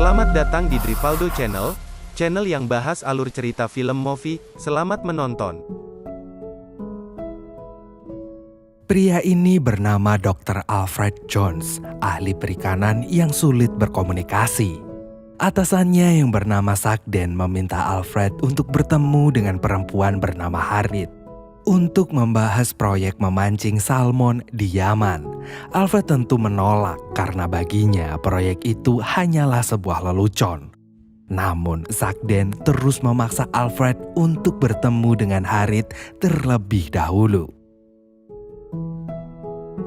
Selamat datang di Drivaldo Channel, channel yang bahas alur cerita film movie. Selamat menonton. Pria ini bernama Dr. Alfred Jones, ahli perikanan yang sulit berkomunikasi. Atasannya yang bernama Sagden meminta Alfred untuk bertemu dengan perempuan bernama Harriet untuk membahas proyek memancing salmon di Yaman. Alfred tentu menolak karena baginya proyek itu hanyalah sebuah lelucon. Namun Sagden terus memaksa Alfred untuk bertemu dengan Harriet terlebih dahulu.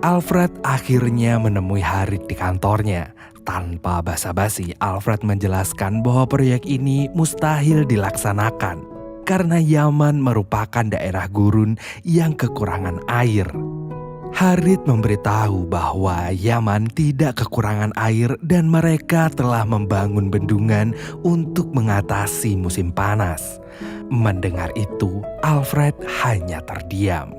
Alfred akhirnya menemui Harriet di kantornya. Tanpa basa-basi, Alfred menjelaskan bahwa proyek ini mustahil dilaksanakan karena Yaman merupakan daerah gurun yang kekurangan air. Harriet memberitahu bahwa Yaman tidak kekurangan air dan mereka telah membangun bendungan untuk mengatasi musim panas. Mendengar itu, Alfred hanya terdiam.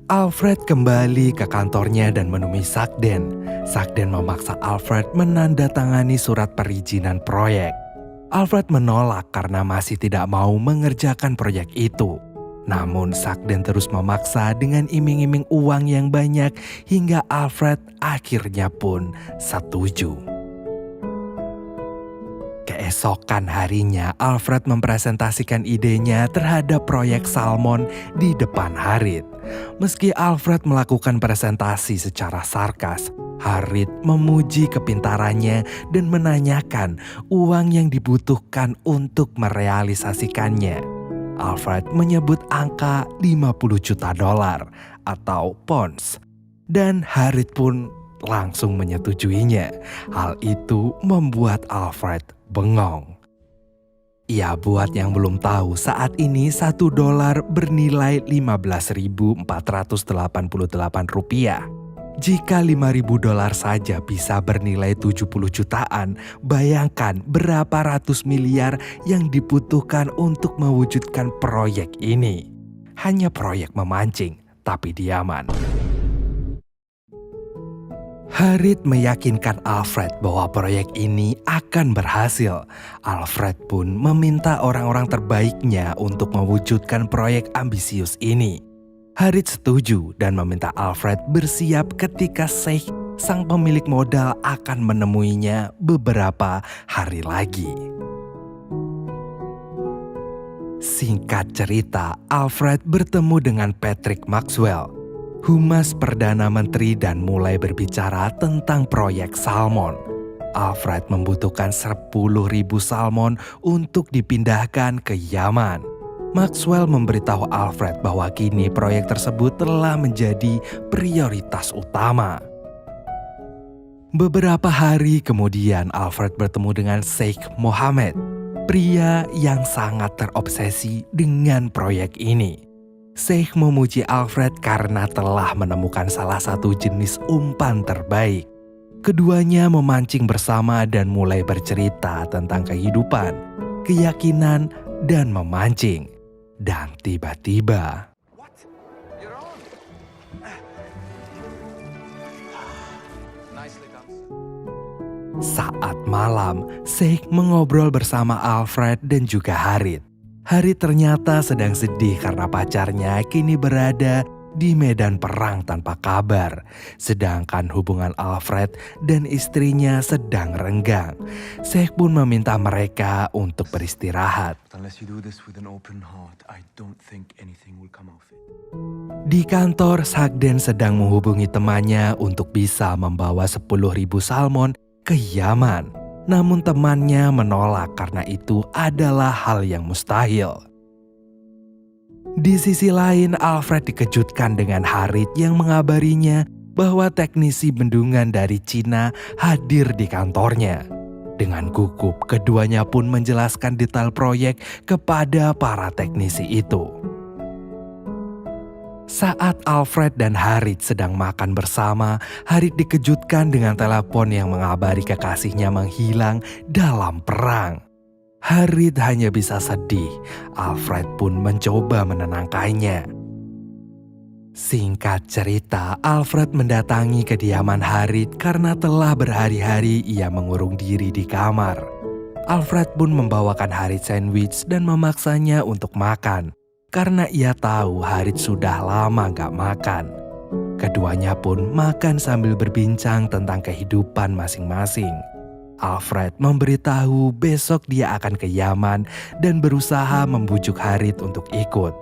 Alfred kembali ke kantornya dan menemui Sagden. Sagden memaksa Alfred menandatangani surat perizinan proyek. Alfred menolak karena masih tidak mau mengerjakan proyek itu. Namun Sagden terus memaksa dengan iming-iming uang yang banyak hingga Alfred akhirnya pun setuju. Keesokan harinya, Alfred mempresentasikan idenya terhadap proyek salmon di depan Harriet. Meski Alfred melakukan presentasi secara sarkas, Harriet memuji kepintarannya dan menanyakan uang yang dibutuhkan untuk merealisasikannya. Alfred menyebut angka $50 juta atau pounds, dan Harriet pun langsung menyetujuinya. Hal itu membuat Alfred bengong. Ya, buat yang belum tahu, saat ini $1 bernilai $15.488. Jika $5.000 saja bisa bernilai 70 jutaan, bayangkan berapa ratus miliar yang dibutuhkan untuk mewujudkan proyek ini. Hanya proyek memancing, tapi di Yaman. Harriet meyakinkan Alfred bahwa proyek ini akan berhasil. Alfred pun meminta orang-orang terbaiknya untuk mewujudkan proyek ambisius ini. Harriet setuju dan meminta Alfred bersiap ketika Sheikh, sang pemilik modal, akan menemuinya beberapa hari lagi. Singkat cerita, Alfred bertemu dengan Patrick Maxwell, Humas Perdana Menteri, dan mulai berbicara tentang proyek salmon. Alfred membutuhkan 10.000 salmon untuk dipindahkan ke Yaman. Maxwell memberitahu Alfred bahwa kini proyek tersebut telah menjadi prioritas utama. Beberapa hari kemudian, Alfred bertemu dengan Sheikh Mohammed, pria yang sangat terobsesi dengan proyek ini. Sheikh memuji Alfred karena telah menemukan salah satu jenis umpan terbaik. Keduanya memancing bersama dan mulai bercerita tentang kehidupan, keyakinan, dan memancing. Dan tiba-tiba, saat malam, Sheikh mengobrol bersama Alfred dan juga Harriet. Harriet ternyata sedang sedih karena pacarnya kini berada di medan perang tanpa kabar. Sedangkan hubungan Alfred dan istrinya sedang renggang. Sheikh pun meminta mereka untuk beristirahat. Di kantor, Sagden sedang menghubungi temannya untuk bisa membawa 10.000 salmon ke Yaman. Namun temannya menolak karena itu adalah hal yang mustahil. Di sisi lain, Alfred dikejutkan dengan Harriet yang mengabarinya bahwa teknisi bendungan dari Cina hadir di kantornya. Dengan gugup, keduanya pun menjelaskan detail proyek kepada para teknisi itu. Saat Alfred dan Harriet sedang makan bersama, Harriet dikejutkan dengan telepon yang mengabari kekasihnya menghilang dalam perang. Harriet hanya bisa sedih. Alfred pun mencoba menenangkannya. Singkat cerita, Alfred mendatangi kediaman Harriet karena telah berhari-hari ia mengurung diri di kamar. Alfred pun membawakan Harriet sandwich dan memaksanya untuk makan, karena ia tahu Harriet sudah lama gak makan. Keduanya pun makan sambil berbincang tentang kehidupan masing-masing. Alfred memberitahu besok dia akan ke Yaman dan berusaha membujuk Harriet untuk ikut.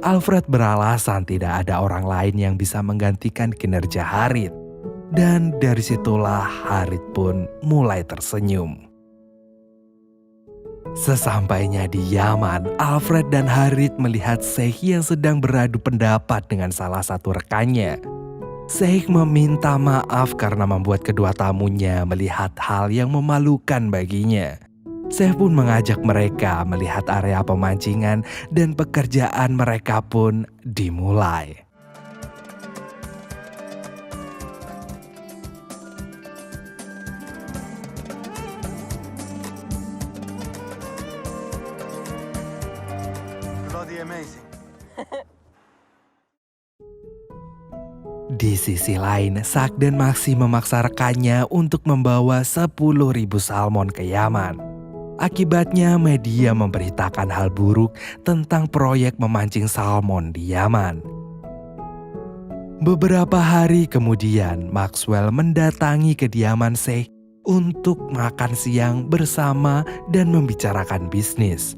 Alfred beralasan tidak ada orang lain yang bisa menggantikan kinerja Harriet. Dan dari situlah Harriet pun mulai tersenyum. Sesampainya di Yaman, Alfred dan Harriet melihat Sheikh yang sedang beradu pendapat dengan salah satu rekannya. Sheikh meminta maaf karena membuat kedua tamunya melihat hal yang memalukan baginya. Sheikh pun mengajak mereka melihat area pemancingan dan pekerjaan mereka pun dimulai. Bloody amazing. Di sisi lain, Sak dan Maxi memaksa rekannya untuk membawa 10.000 salmon ke Yaman. Akibatnya media memberitakan hal buruk tentang proyek memancing salmon di Yaman. Beberapa hari kemudian, Maxwell mendatangi kediaman Sheikh untuk makan siang bersama dan membicarakan bisnis.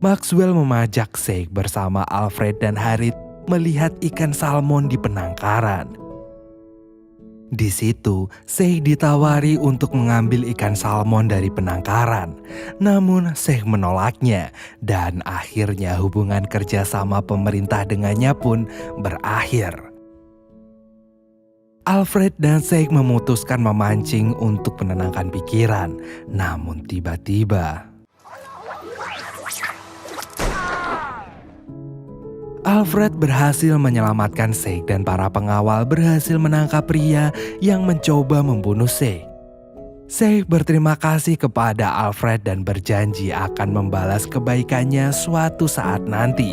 Maxwell memajak Sheikh bersama Alfred dan Harriet melihat ikan salmon di penangkaran. Di situ, Sheikh ditawari untuk mengambil ikan salmon dari penangkaran. Namun, Sheikh menolaknya dan akhirnya hubungan kerjasama pemerintah dengannya pun berakhir. Alfred dan Sheikh memutuskan memancing untuk menenangkan pikiran. Namun tiba-tiba Alfred berhasil menyelamatkan Sheikh dan para pengawal berhasil menangkap pria yang mencoba membunuh Sheikh. Sheikh berterima kasih kepada Alfred dan berjanji akan membalas kebaikannya suatu saat nanti.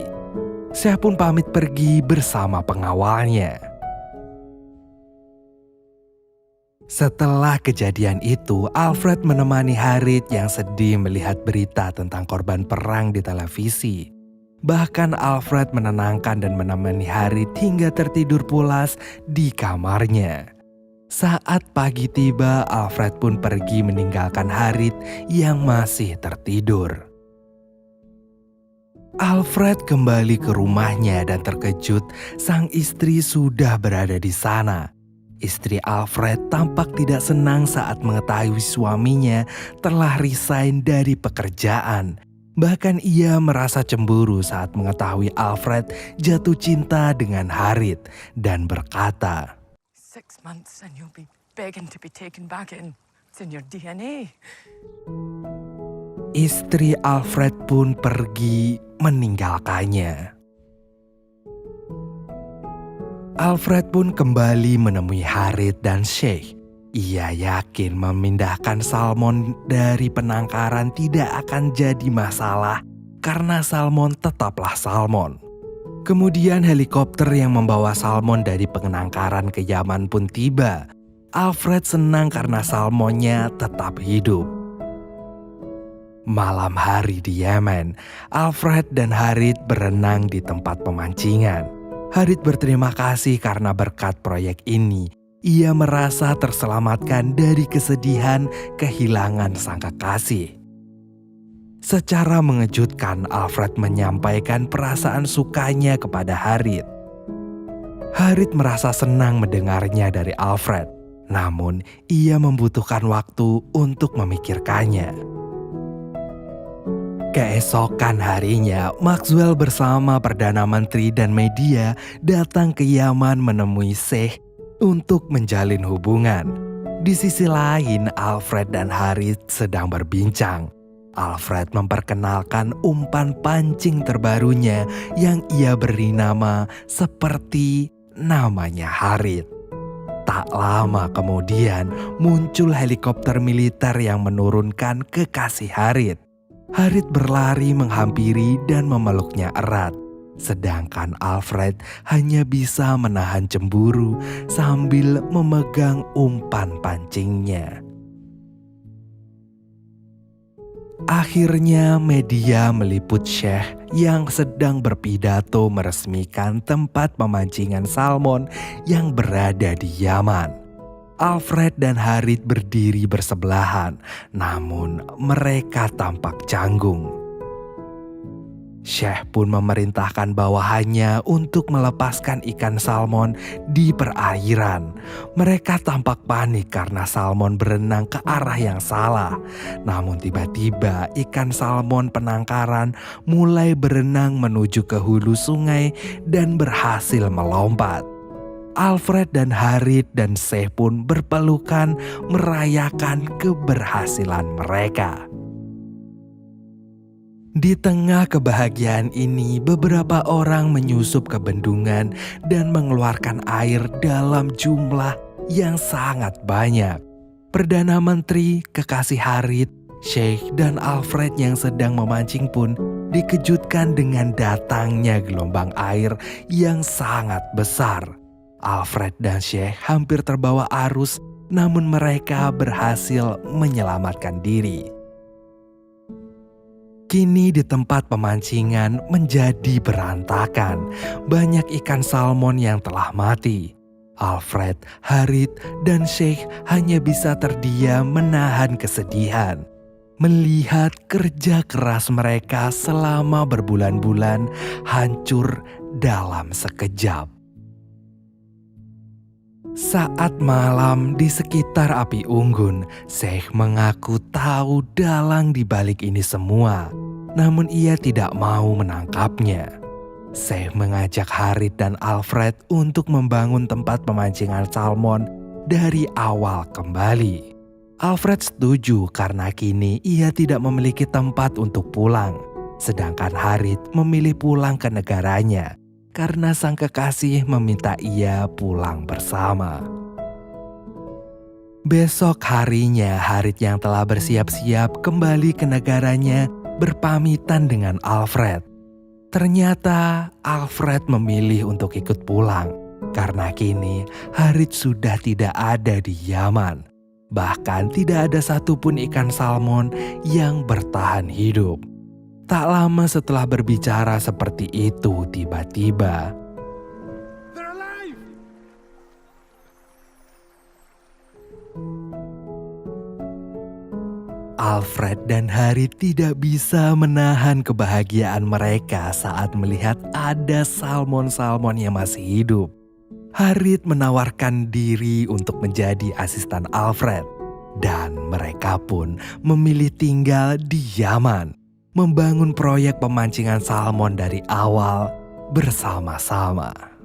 Sheikh pun pamit pergi bersama pengawalnya. Setelah kejadian itu, Alfred menemani Harriet yang sedih melihat berita tentang korban perang di televisi. Bahkan Alfred menenangkan dan menemani Harriet hingga tertidur pulas di kamarnya. Saat pagi tiba, Alfred pun pergi meninggalkan Harriet yang masih tertidur. Alfred kembali ke rumahnya dan terkejut sang istri sudah berada di sana. Istri Alfred tampak tidak senang saat mengetahui suaminya telah resign dari pekerjaan. Bahkan ia merasa cemburu saat mengetahui Alfred jatuh cinta dengan Harriet dan berkata, 6 months and you'll be begging to be taken back in. It's in your DNA. Istri Alfred pun pergi meninggalkannya. Alfred pun kembali menemui Harriet dan Sheikh. Ia yakin memindahkan salmon dari penangkaran tidak akan jadi masalah karena salmon tetaplah salmon. Kemudian helikopter yang membawa salmon dari penangkaran ke Yaman pun tiba. Alfred senang karena salmonnya tetap hidup. Malam hari di Yemen, Alfred dan Harriet berenang di tempat pemancingan. Harriet berterima kasih karena berkat proyek ini, ia merasa terselamatkan dari kesedihan kehilangan sang kekasih. Secara mengejutkan, Alfred menyampaikan perasaan sukanya kepada Harriet. Harriet merasa senang mendengarnya dari Alfred, namun ia membutuhkan waktu untuk memikirkannya. Keesokan harinya, Maxwell bersama Perdana Menteri dan media datang ke Yaman menemui Sheikh untuk menjalin hubungan. Di sisi lain, Alfred dan Harriet sedang berbincang. Alfred memperkenalkan umpan pancing terbarunya yang ia beri nama seperti namanya Harriet. Tak lama kemudian muncul helikopter militer yang menurunkan kekasih Harriet. Harriet berlari menghampiri dan memeluknya erat. Sedangkan Alfred hanya bisa menahan cemburu sambil memegang umpan pancingnya. Akhirnya media meliput Sheikh yang sedang berpidato meresmikan tempat pemancingan salmon yang berada di Yaman. Alfred dan Harith berdiri bersebelahan, namun mereka tampak canggung. Sheikh pun memerintahkan bawahannya untuk melepaskan ikan salmon di perairan. Mereka tampak panik karena salmon berenang ke arah yang salah. Namun tiba-tiba ikan salmon penangkaran mulai berenang menuju ke hulu sungai dan berhasil melompat. Alfred dan Harith dan Sheikh pun berpelukan merayakan keberhasilan mereka. Di tengah kebahagiaan ini, beberapa orang menyusup ke bendungan dan mengeluarkan air dalam jumlah yang sangat banyak. Perdana Menteri, kekasih Harith, Sheikh, dan Alfred yang sedang memancing pun dikejutkan dengan datangnya gelombang air yang sangat besar. Alfred dan Sheikh hampir terbawa arus, namun mereka berhasil menyelamatkan diri. Kini di tempat pemancingan menjadi berantakan. Banyak ikan salmon yang telah mati. Alfred, Harith, dan Sheikh hanya bisa terdiam menahan kesedihan. Melihat kerja keras mereka selama berbulan-bulan hancur dalam sekejap. Saat malam di sekitar api unggun, Sheikh mengaku tahu dalang di balik ini semua, namun ia tidak mau menangkapnya. Sheikh mengajak Harith dan Alfred untuk membangun tempat pemancingan salmon dari awal kembali. Alfred setuju karena kini ia tidak memiliki tempat untuk pulang, sedangkan Harith memilih pulang ke negaranya karena sang kekasih meminta ia pulang bersama. Besok harinya, Harith yang telah bersiap-siap kembali ke negaranya berpamitan dengan Alfred. Ternyata Alfred memilih untuk ikut pulang karena kini Harith sudah tidak ada di Yaman. Bahkan tidak ada satupun ikan salmon yang bertahan hidup. Tak lama setelah berbicara seperti itu, tiba-tiba Alfred dan Harith tidak bisa menahan kebahagiaan mereka saat melihat ada salmon-salmon yang masih hidup. Harith menawarkan diri untuk menjadi asisten Alfred, dan mereka pun memilih tinggal di Yaman, membangun proyek pemancingan salmon dari awal bersama-sama.